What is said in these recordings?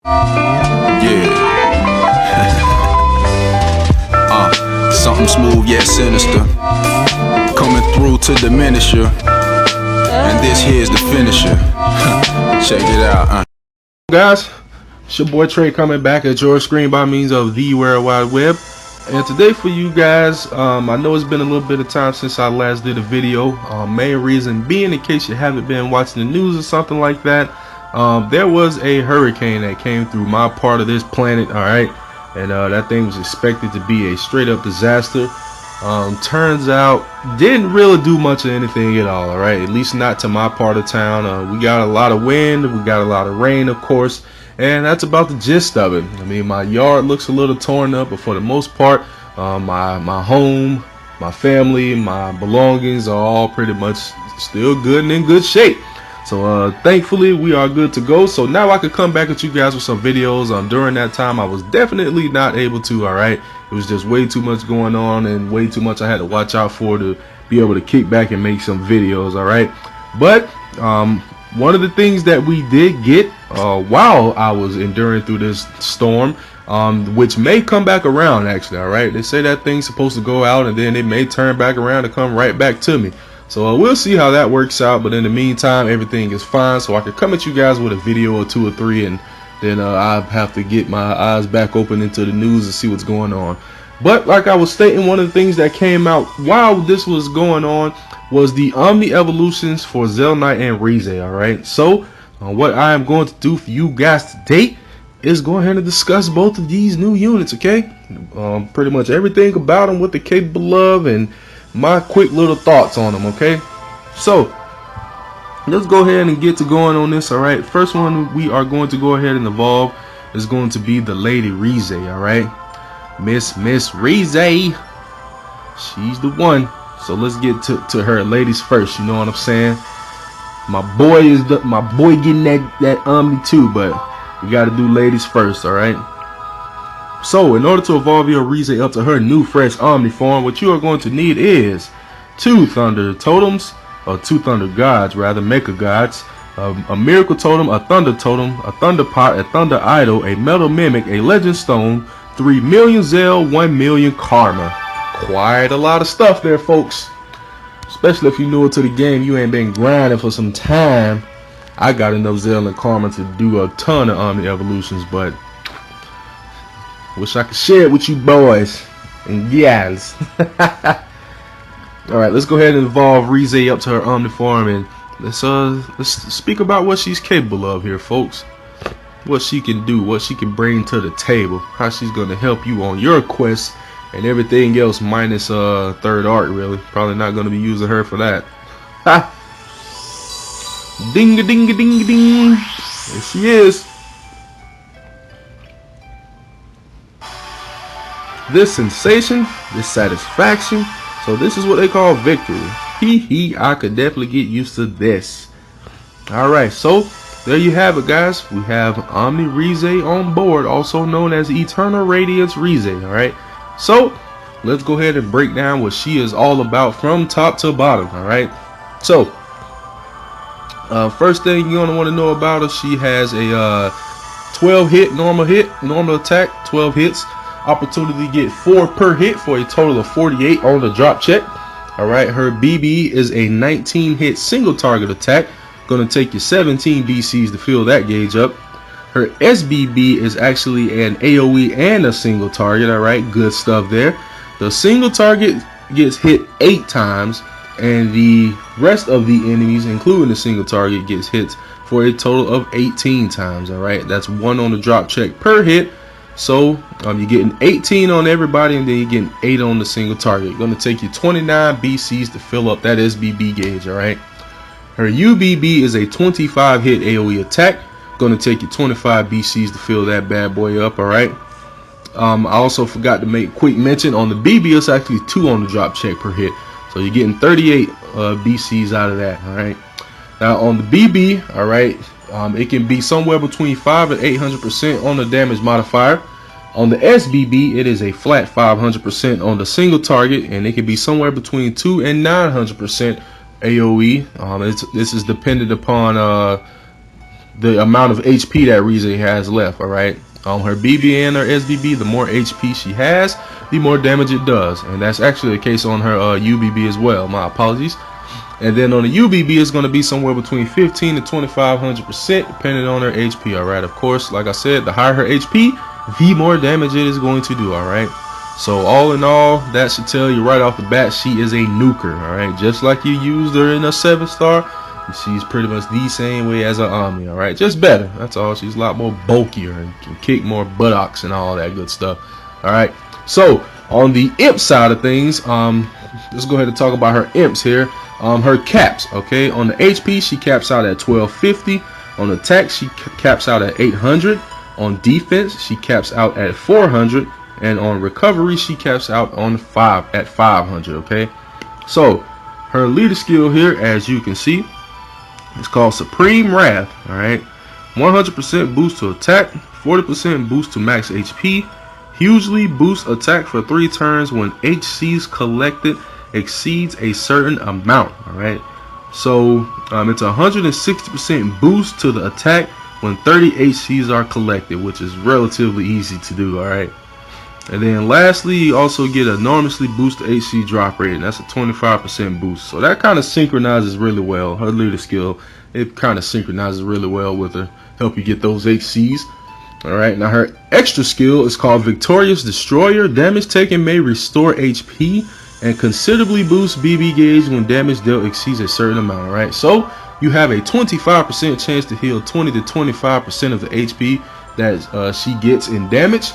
Something smooth yet sinister, coming through to diminish you, and this here's the finisher. Check it out, Guys, it's your boy Trey coming back at your screen by means of the World Wide Web. And today for you guys, I know it's been a little bit of time since I last did a video. Main reason being, in case you haven't been watching the news or something like that, there was a hurricane that came through my part of this planet, alright? And that thing was expected to be a straight up disaster. Turns out didn't really do much of anything at all, alright? At least not to my part of town. We got a lot of wind, we got a lot of rain, of course, and that's about the gist of it. I mean, my yard looks a little torn up, but for the most part, my home, my family, my belongings are all pretty much still good and in good shape. So thankfully we are good to go. So now I could come back at you guys with some videos. During that time I was definitely not able to, alright? It was just way too much going on and way too much I had to watch out for to be able to kick back and make some videos, alright? But one of the things that we did get while I was enduring through this storm, which may come back around actually, alright? They say that thing's supposed to go out and then it may turn back around and come right back to me. So we'll see how that works out, but in the meantime everything is fine, so I can come at you guys with a video or two or three, and then I have to get my eyes back open into the news and see what's going on. But like I was stating, one of the things that came out while this was going on was the Omni evolutions for Zelnite and Rize, alright? So what I am going to do for you guys today is go ahead and discuss both of these new units, okay? Pretty much everything about them, what they're capable of, and my quick little thoughts on them, okay? So let's go ahead and get to going on this, alright? First one we are going to go ahead and evolve is going to be the Lady Rize, alright? Miss Rize, she's the one. So let's get to her. Ladies first, you know what I'm saying? My boy getting that Omni too, but we got to do ladies first, alright? So in order to evolve your Rize up to her new fresh Omni form, what you are going to need is 2 Thunder Totems, or 2 Thunder Gods rather, Mecha Gods, a Miracle Totem, a Thunder Totem, a Thunder Pot, a Thunder Idol, a Metal Mimic, a Legend Stone, 3 million Zel, 1 million Karma. Quite a lot of stuff there, folks. Especially if you're newer to the game, you ain't been grinding for some time. I got enough Zel and Karma to do a ton of Omni evolutions, but wish I could share it with you boys and gals. Alright, let's go ahead and evolve Rize up to her Omni form, and let's speak about what she's capable of here, folks. What she can do, what she can bring to the table, how she's gonna help you on your quest and everything else, minus third art, really. Probably not gonna be using her for that. Ha! Ding a ding a ding a ding. There she is. This sensation, this satisfaction. So this is what they call victory. Hee, I could definitely get used to this. Alright, so there you have it, guys. We have Omni Rize on board, also known as Eternal Radiance Rize, alright? So let's go ahead and break down what she is all about from top to bottom, alright? So first thing you're gonna want to know about her, she has a 12 hit normal attack, 12 hits. Opportunity to get 4 per hit for a total of 48 on the drop check. Alright, her BB is a 19 hit single target attack. Gonna take you 17 BCs to fill that gauge up. Her SBB is actually an AoE and a single target. Alright, good stuff there. The single target gets hit 8 times, and the rest of the enemies, including the single target, gets hit for a total of 18 times. Alright, that's 1 on the drop check per hit. So you're getting 18 on everybody, and then you're getting 8 on the single target. Going to take you 29 BCs to fill up that SBB gauge. Alright, her UBB is a 25 hit AoE attack. Going to take you 25 BCs to fill that bad boy up. Alright, I also forgot to make quick mention on the BB, it's actually 2 on the drop check per hit, so you're getting 38 BCs out of that. Alright, now on the BB, alright, it can be somewhere between 5 and 800% on the damage modifier. On the SBB, it is a flat 500% on the single target, and it can be somewhere between 2 and 900% AoE. This is dependent upon the amount of HP that Rize has left. Alright, on her BB and her SBB, the more HP she has, the more damage it does, and that's actually the case on her UBB as well. My apologies. And then on the UBB, it's going to be somewhere between 15 to 2500% depending on her HP. Alright, of course, like I said, the higher her HP, the more damage it is going to do. Alright, so all in all, that should tell you right off the bat she is a nuker. Alright, just like you used her in a 7-star, she's pretty much the same way as an Omni. Alright, just better, that's all. She's a lot more bulkier and can kick more buttocks and all that good stuff. Alright, so on the imp side of things, let's go ahead and talk about her imps here. Her caps, okay, on the HP she caps out at 1250, on attack she caps out at 800, on defense she caps out at 400, and on recovery she caps out on 500. Okay, so her leader skill here, as you can see, is called Supreme Wrath. All right, 100% boost to attack, 40% boost to max HP, hugely boosts attack for 3 turns when HCs collected exceeds a certain amount. All right, so it's a 160% boost to the attack when 30 HCs are collected, which is relatively easy to do. All right, and then lastly, you also get enormously boosted HC drop rate, and that's a 25% boost. So that kind of synchronizes really well. Her leader skill, it kind of synchronizes really well with her, help you get those HCs. All right, now her extra skill is called Victorious Destroyer. Damage taken may restore HP and considerably boost BB gauge when damage dealt exceeds a certain amount. Alright, so you have a 25% chance to heal 20 to 25% of the HP that she gets in damage.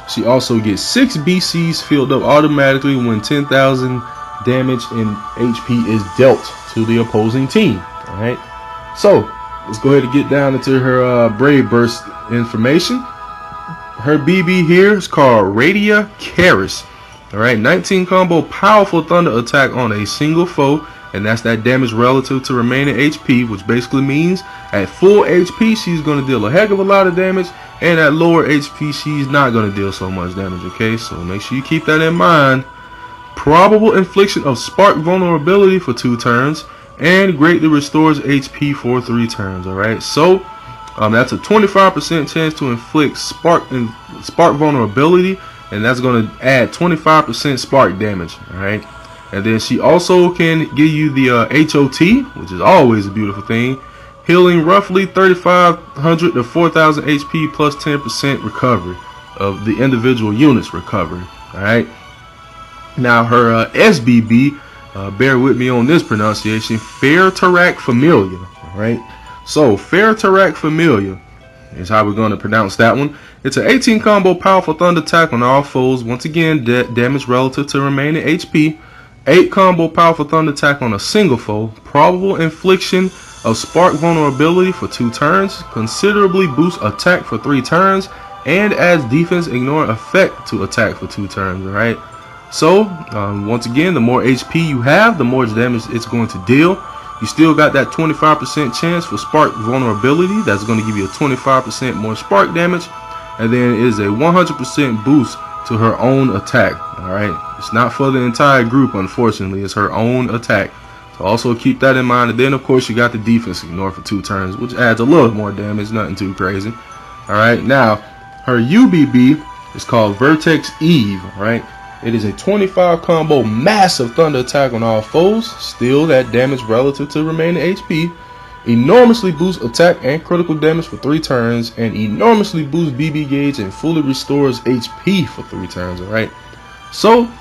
She also gets 6 BCs filled up automatically when 10,000 damage and HP is dealt to the opposing team. Alright, so let's go ahead and get down into her Brave Burst information. Her BB here is called Radia Karis. Alright, 19 combo powerful thunder attack on a single foe, and that's that damage relative to remaining HP, which basically means at full HP she's going to deal a heck of a lot of damage, and at lower HP she's not going to deal so much damage. Okay, so make sure you keep that in mind. Probable infliction of spark vulnerability for 2 turns, and greatly restores HP for 3 turns. Alright, so that's a 25% chance to inflict spark vulnerability, and that's going to add 25% spark damage. Alright, and then she also can give you the HOT, which is always a beautiful thing, healing roughly 3,500 to 4,000 HP plus 10% recovery of the individual units recovery. Alright, now her SBB, bear with me on this pronunciation, Fairtarak Familiar. Alright, so Fairtarak Familiar is how we're going to pronounce that one. It's an 18 combo powerful thunder attack on all foes. Once again, damage relative to remaining HP. 8 combo powerful thunder attack on a single foe. Probable infliction of spark vulnerability for 2 turns. Considerably boost attack for 3 turns. And adds defense ignoring effect to attack for 2 turns. Alright, so once again, the more HP you have, the more damage it's going to deal. You still got that 25% chance for spark vulnerability. That's going to give you a 25% more spark damage. And then it is a 100% boost to her own attack. Alright, it's not for the entire group, unfortunately. It's her own attack. So also keep that in mind. And then of course you got the defense ignore for 2 turns, which adds a little more damage, nothing too crazy. Alright, now her UBB is called Vertex Eve. Alright, it is a 25 combo massive thunder attack on all foes. Still that damage relative to remaining HP. Enormously boosts attack and critical damage for 3 turns, and enormously boosts BB gauge and fully restores HP for 3 turns. Alright, so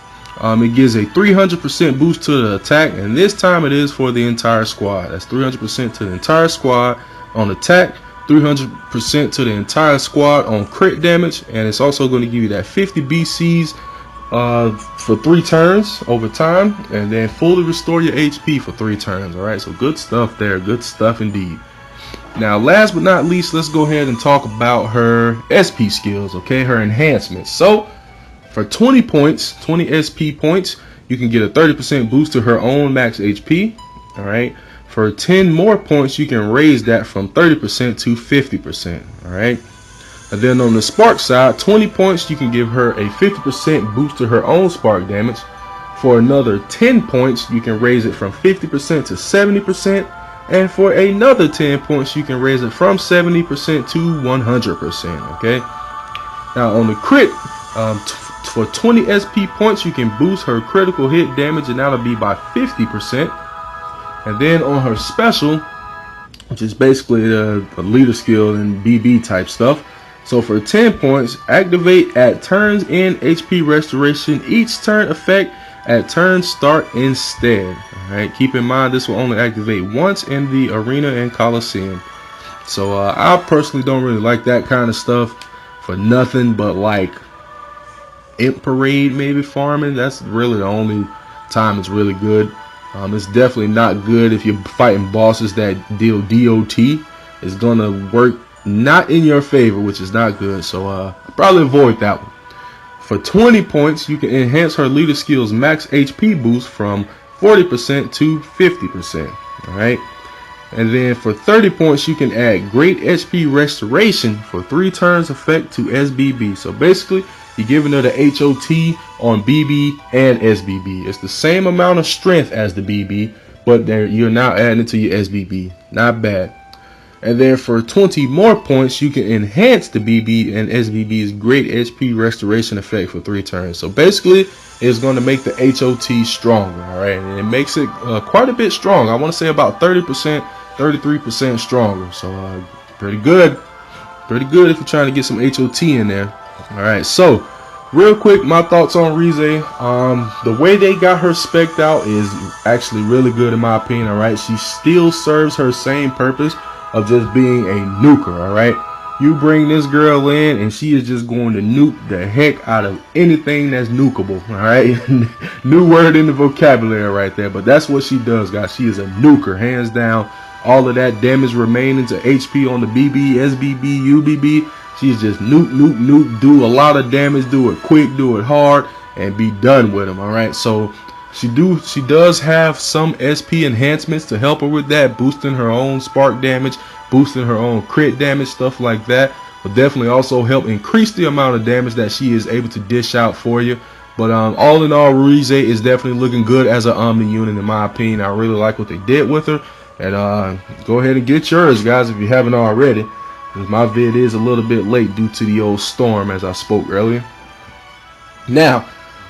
it gives a 300% boost to the attack, and this time it is for the entire squad. That's 300% to the entire squad on attack, 300% to the entire squad on crit damage, and it's also going to give you that 50 BCs for 3 turns over time, and then fully restore your HP for 3 turns. Alright, so good stuff there, good stuff indeed. Now last but not least, let's go ahead and talk about her SP skills. Okay, her enhancements. So for 20 points, 20 SP points, you can get a 30% boost to her own max HP. Alright, for 10 more points you can raise that from 30% to 50%. Alright, and then on the spark side, 20 points, you can give her a 50% boost to her own spark damage. For another 10 points, you can raise it from 50% to 70%. And for another 10 points, you can raise it from 70% to 100%. Okay. Now on the crit, for 20 SP points, you can boost her critical hit damage, and that'll be by 50%. And then on her special, which is basically the leader skill and BB type stuff. So for 10 points, activate at turns end HP restoration. Each turn effect at turn start instead. Alright, keep in mind this will only activate once in the arena and Coliseum. So I personally don't really like that kind of stuff for nothing but like Imp Parade maybe farming. That's really the only time it's really good. It's definitely not good if you're fighting bosses that deal DOT. It's gonna work not in your favor, which is not good. So probably avoid that one. For 20 points, you can enhance her leader skills max HP boost from 40% to 50%. Alright. And then for 30 points, you can add great HP restoration for 3 turns effect to SBB. So basically, you're giving her the HOT on BB and SBB. It's the same amount of strength as the BB, but you're now adding it to your SBB. Not bad. And then for 20 more points, you can enhance the BB and SBB's great HP restoration effect for 3 turns. So basically, it's going to make the HOT stronger. All right, and it makes it quite a bit strong. I want to say about 30%, 33% stronger. So pretty good. Pretty good if you're trying to get some HOT in there. All right, so real quick, my thoughts on Rize. The way they got her spec'd out is actually really good in my opinion. All right, she still serves her same purpose of just being a nuker. All right, you bring this girl in and she is just going to nuke the heck out of anything that's nukeable. All right, new word in the vocabulary right there, but that's what she does, guys. She is a nuker, hands down. All of that damage remaining to HP on the BB, SBB, UBB. She's just nuke, nuke, nuke, do a lot of damage, do it quick, do it hard, and be done with them. All right, so she does have some SP enhancements to help her with that, boosting her own spark damage, boosting her own crit damage, stuff like that. Will definitely also help increase the amount of damage that she is able to dish out for you. But all in all, Rize is definitely looking good as an Omni unit in my opinion. I really like what they did with her, and go ahead and get yours, guys, if you haven't already. My vid is a little bit late due to the old storm, as I spoke earlier. Now,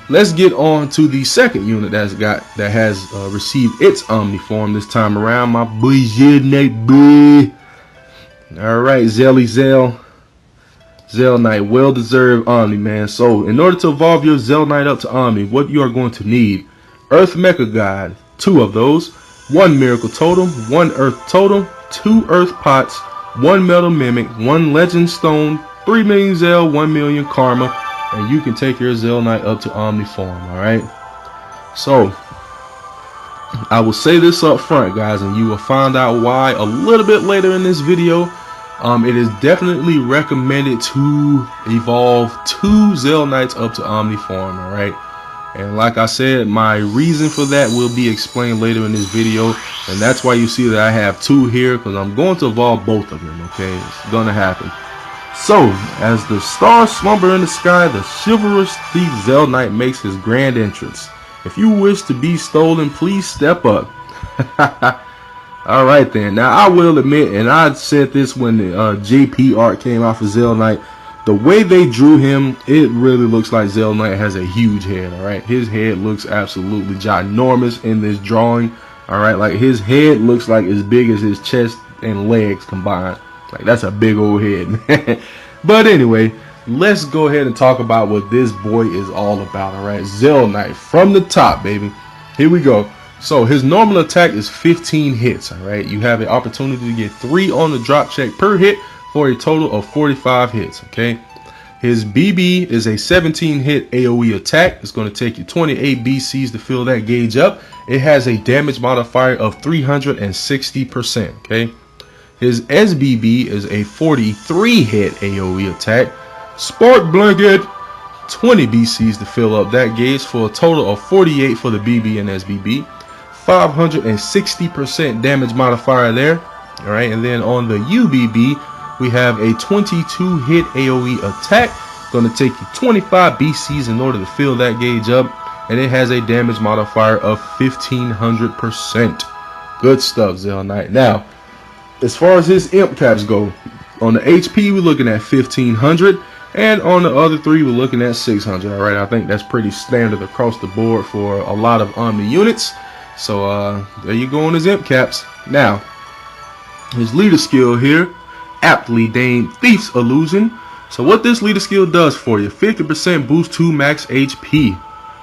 let's get on to the second unit that has received its Omni form this time around. My boy Zelnite, boy. All right, Zel-Night, well-deserved Omni, man. So, in order to evolve your Zelnite up to Omni, what you are going to need: Earth Mecha God, 2 of those, 1 Miracle Totem, 1 Earth Totem, 2 Earth Pots, 1 Metal Mimic, 1 Legend Stone, 3 million Zel, 1 million Karma, and you can take your Zelnite up to Omni form. Alright, so I will say this up front, guys, and you will find out why a little bit later in this video. It is definitely recommended to evolve 2 Zelnites up to Omni form. Alright, and like I said, my reason for that will be explained later in this video, and that's why you see that I have 2 here, because I'm going to evolve both of them. Okay, it's gonna happen. So, as the stars slumber in the sky, the chivalrous thief Zelnite makes his grand entrance. If you wish to be stolen, please step up. Alright then, now I will admit, and I said this when the JP art came out for Zelnite, the way they drew him, it really looks like Zelnite has a huge head. Alright, his head looks absolutely ginormous in this drawing. Alright, like his head looks like as big as his chest and legs combined. Like, that's a big old head, man. But anyway, let's go ahead and talk about what this boy is all about. Alright, Zelnite from the top, baby. Here we go. So his normal attack is 15 hits. Alright, you have an opportunity to get 3 on the drop check per hit for a total of 45 hits. Okay, his BB is a 17 hit AoE attack. It's going to take you 28 BCs to fill that gauge up. It has a damage modifier of 360%. Okay, his SBB is a 43 hit AoE attack. Spark Blanket, 20 BCs to fill up that gauge for a total of 48 for the BB and SBB. 560% damage modifier there. All right, and then on the UBB, we have a 22 hit AoE attack. Going to take you 25 BCs in order to fill that gauge up, and it has a damage modifier of 1500%. Good stuff, Zelnite. Now, as far as his imp caps go, on the HP we're looking at 1500, and on the other three we're looking at 600. All right, I think that's pretty standard across the board for a lot of Omni units. So there you go on his imp caps. Now, his leader skill here, aptly named Thief's Illusion. So what this leader skill does for you: 50% boost to max HP,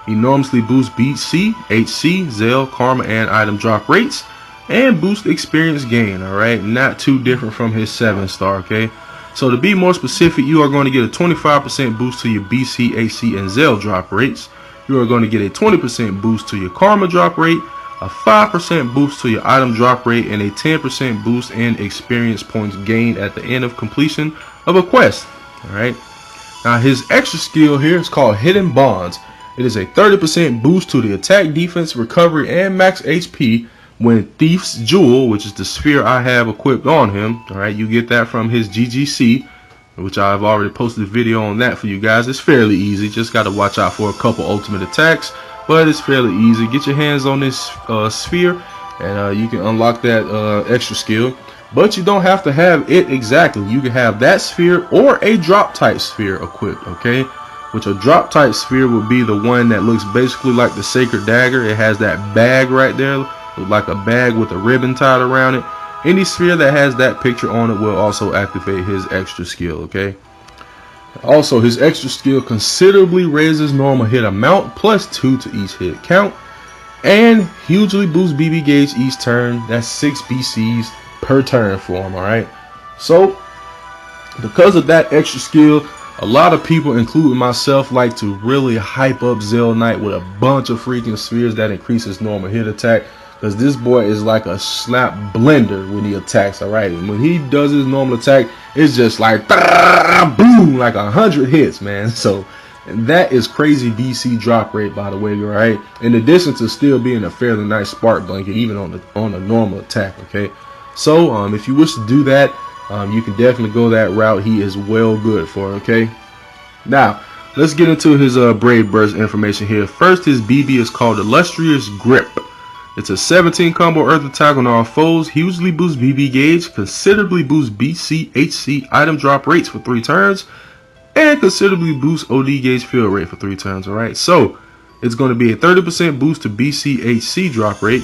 enormously boost BC, HC, Zel, Karma, and item drop rates, and boost experience gain. Alright, not too different from his 7-star. Okay, so to be more specific, you are going to get a 25% boost to your BC, HC, and Zel drop rates. You are going to get a 20% boost to your Karma drop rate, a 5% boost to your item drop rate, and a 10% boost in experience points gained at the end of completion of a quest. Alright, now his extra skill here is called Hidden Bonds. It is a 30% boost to the attack, defense, recovery, and max HP when Thief's Jewel, which is the sphere I have equipped on him. Alright, you get that from his GGC, which I've already posted a video on that for you guys. It's fairly easy, just got to watch out for a couple ultimate attacks, but it's fairly easy. Get your hands on this sphere and you can unlock that extra skill. But you don't have to have it exactly. You can have that sphere or a drop type sphere equipped, okay? Which a drop type sphere would be the one that looks basically like the Sacred Dagger. It has that bag right there, like a bag with a ribbon tied around it. Any sphere that has that picture on it will also activate his extra skill, okay? Also, his extra skill considerably raises normal hit amount +2 to each hit count, and hugely boosts BB gauge each turn. That's 6 BCs per turn for him. Alright, so because of that extra skill, a lot of people, including myself, like to really hype up Zelnite with a bunch of freaking spheres that increases normal hit attack, because this boy is like a slap blender when he attacks. Alright, and when he does his normal attack, it's just like boom, like 100 hits, man. So that is crazy BC drop rate, by the way. Right, in addition to still being a fairly nice spark blanket even on a normal attack. Okay, so if you wish to do that, you can definitely go that route. He is well good for it. Okay, now let's get into his Brave Burst information here. First, his BB is called Illustrious Grip. It's a 17 combo earth attack on all foes, hugely boosts BB gauge, considerably boosts BC, HC item drop rates for 3 turns, and considerably boosts OD gauge fill rate for 3 turns. Alright, so it's going to be a 30% boost to BC, HC drop rate,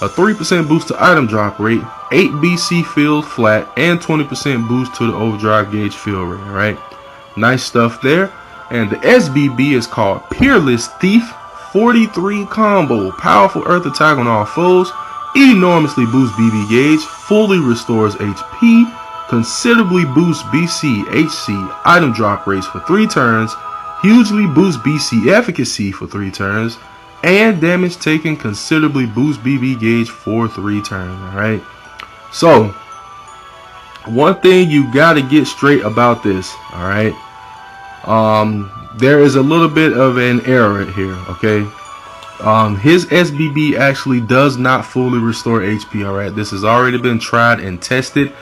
a 3% boost to item drop rate, 8 BC fill flat, and 20% boost to the overdrive gauge fill rate. Alright, nice stuff there. And the SBB is called Peerless Thief. 43 combo, powerful earth attack on all foes, enormously boosts BB gauge, fully restores HP, considerably boosts BC, HC, item drop rates for 3 turns, hugely boosts BC efficacy for 3 turns, and damage taken considerably boosts BB gauge for 3 turns. Alright, so one thing you gotta get straight about this, alright, there is a little bit of an error here. Okay, his SBB actually does not fully restore HP. Alright, this has already been tried and tested.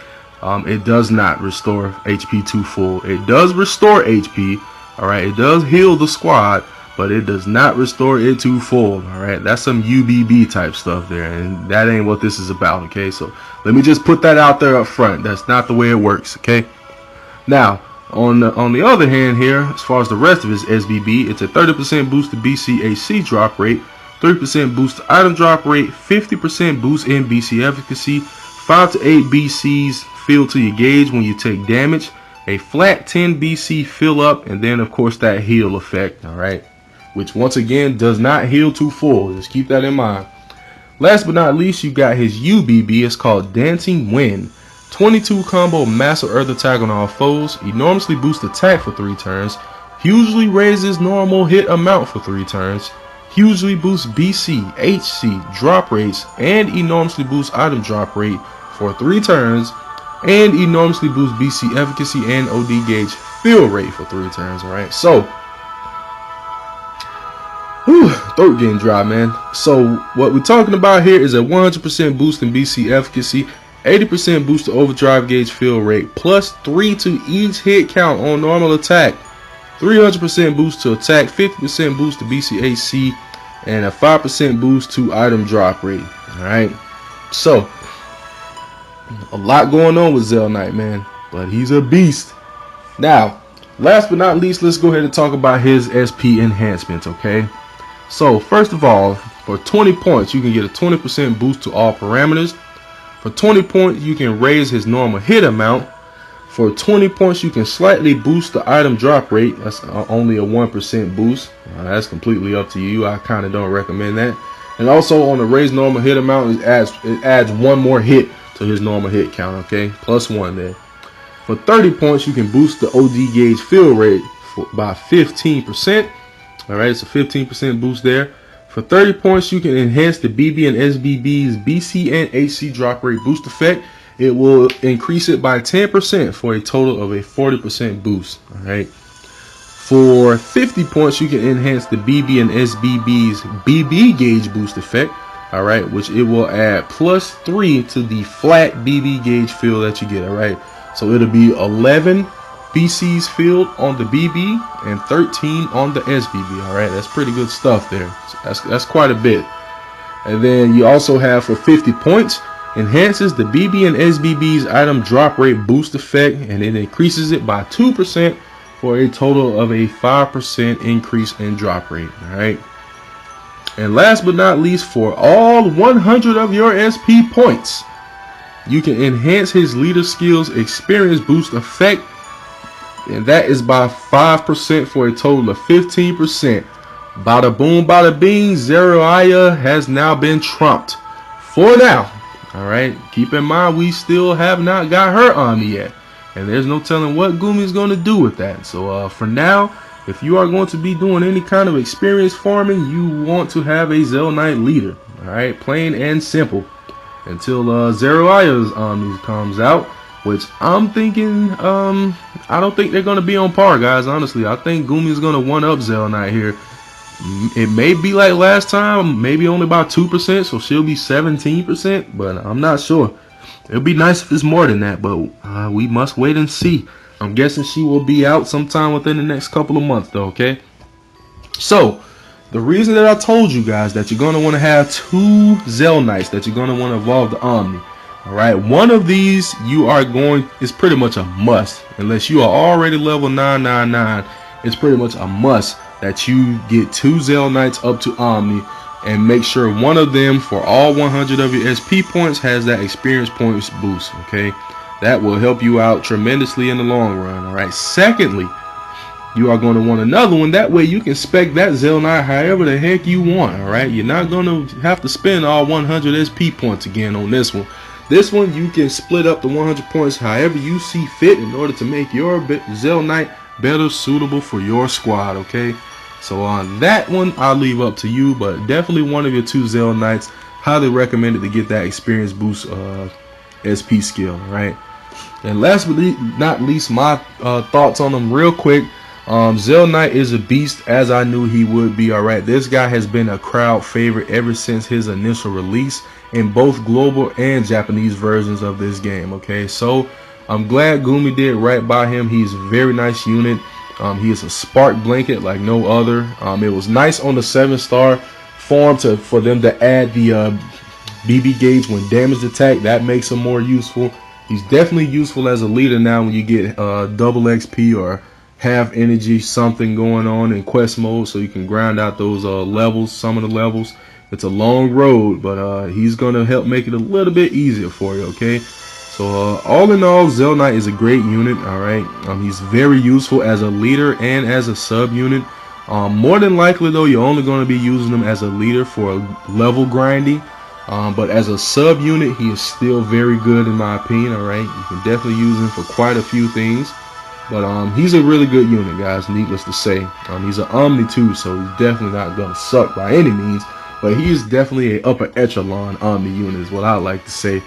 It does not restore HP to full. It does restore HP. Alright, it does heal the squad, but it does not restore it to full. Alright, that's some UBB type stuff there, and that ain't what this is about. Okay, so let me just put that out there up front. That's not the way it works. Okay, now on the other hand here, as far as the rest of his SBB, it's a 30% boost to BC-HC drop rate, 3% boost to item drop rate, 50% boost in BC efficacy, 5 to 8 BCs fill to your gauge when you take damage, a flat 10 BC fill up, and then of course that heal effect. Alright, which once again does not heal to full. Just keep that in mind. Last but not least, you got his UBB. It's called Dancing Wind. 22 combo massive earth attack on all foes, enormously boosts attack for 3 turns, hugely raises normal hit amount for 3 turns, hugely boosts BC, HC drop rates, and enormously boosts item drop rate for 3 turns, and enormously boosts BC efficacy and OD gauge fill rate for 3 turns. Alright, so throat getting dry, man. So what we're talking about here is a 100% boost in BC efficacy, 80% boost to overdrive gauge fill rate, plus 3 to each hit count on normal attack, 300% boost to attack, 50% boost to BCAC, and a 5% boost to item drop rate. Alright, So, a lot going on with Zelnite, man, but he's a beast. Now, last but not least, let's go ahead and talk about his SP enhancements, okay? So, first of all, for 20 points, you can get a 20% boost to all parameters. For 20 points, you can raise his normal hit amount. For 20 points, you can slightly boost the item drop rate. That's only a 1% boost. That's completely up to you. I kind of don't recommend that. And also on the raised normal hit amount, it adds one more hit to his normal hit count, okay? +1 there. For 30 points, you can boost the OD gauge fill rate by 15%. Alright, it's a 15% boost there. For 30 points, you can enhance the BB and SBB's BC and HC drop rate boost effect. It will increase it by 10% for a total of a 40% boost. Alright. For 50 points, you can enhance the BB and SBB's BB gauge boost effect. Alright, which it will add +3 to the flat BB gauge fill that you get. Alright. So it'll be 11 BCs filled on the BB and 13 on the SBB. Alright, that's pretty good stuff there. That's quite a bit. And then you also have for 50 points, enhances the BB and SBB's item drop rate boost effect, and it increases it by 2% for a total of a 5% increase in drop rate. Alright. And last but not least, for all 100 of your SP points, you can enhance his leader skills experience boost effect, and that is by 5% for a total of 15%. Bada boom, bada bing, Zeruiah has now been trumped for now. Alright, keep in mind we still have not got her Omni yet, and there's no telling what Gumi's going to do with that. So for now, if you are going to be doing any kind of experience farming, you want to have a Zelnite leader. Alright, plain and simple. Until Zeruiah's Omni comes out, which I'm thinking, I don't think they're going to be on par, guys. Honestly, I think Gumi's going to one-up Zelnite here. It may be like last time, maybe only about 2%, so she'll be 17%, but I'm not sure. It'll be nice if it's more than that, but we must wait and see. I'm guessing she will be out sometime within the next couple of months, though, okay? So, the reason that I told you guys that you're going to want to have 2 Zelnites, that you're going to want to evolve the Omni. Alright, one of these is pretty much a must. Unless you are already level 999, it's pretty much a must that you get 2 Zelnites up to Omni, and make sure one of them for all 100 of your SP points has that experience points boost, okay? That will help you out tremendously in the long run. Alright, secondly, you are going to want another one. That way you can spec that Zelnite however the heck you want. Alright, you're not going to have to spend all 100 SP points again on this one. This one you can split up the 100 points however you see fit in order to make your Zelnite better suitable for your squad, okay? So on that one, I'll leave up to you, but definitely one of your 2 Zelnites, highly recommended to get that experience boost SP skill, right? And last but not least, my thoughts on them real quick. Zelnite is a beast, as I knew he would be. Alright, this guy has been a crowd favorite ever since his initial release in both global and Japanese versions of this game, okay? So I'm glad Gumi did right by him. He's a very nice unit. He is a spark blanket like no other. It was nice on the 7-star form for them to add the BB gauge when damaged attack. That makes him more useful. He's definitely useful as a leader now when you get double XP or half energy, something going on in quest mode, so you can grind out those levels, some of the levels. It's a long road, but he's going to help make it a little bit easier for you, okay? So all in all, Zelnite is a great unit. Alright, he's very useful as a leader and as a sub unit. More than likely though, you're only going to be using him as a leader for level grinding, but as a sub unit, he is still very good in my opinion. Alright, you can definitely use him for quite a few things, but he's a really good unit, guys, needless to say. He's an Omni too, so he's definitely not going to suck by any means, but he is definitely an upper echelon Omni unit is what I like to say.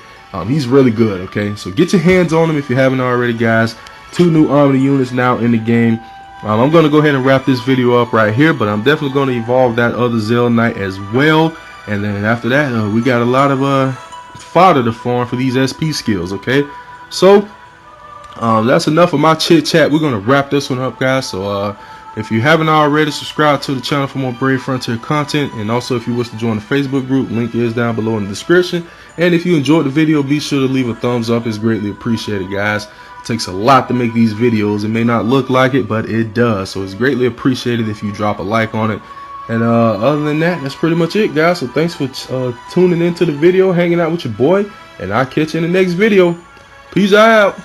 He's really good, okay? So get your hands on him if you haven't already, guys. 2 new Omni units now in the game. I'm going to go ahead and wrap this video up right here, but I'm definitely going to evolve that other Zelnite as well. And then after that, we got a lot of fodder to farm for these SP skills, okay? So that's enough of my chit chat. We're going to wrap this one up, guys. So If you haven't already, subscribe to the channel for more Brave Frontier content. And also, if you wish to join the Facebook group, link is down below in the description. And if you enjoyed the video, be sure to leave a thumbs up. It's greatly appreciated, guys. It takes a lot to make these videos. It may not look like it, but it does. So it's greatly appreciated if you drop a like on it. And other than that, that's pretty much it, guys. So thanks for tuning into the video, hanging out with your boy. And I'll catch you in the next video. Peace out.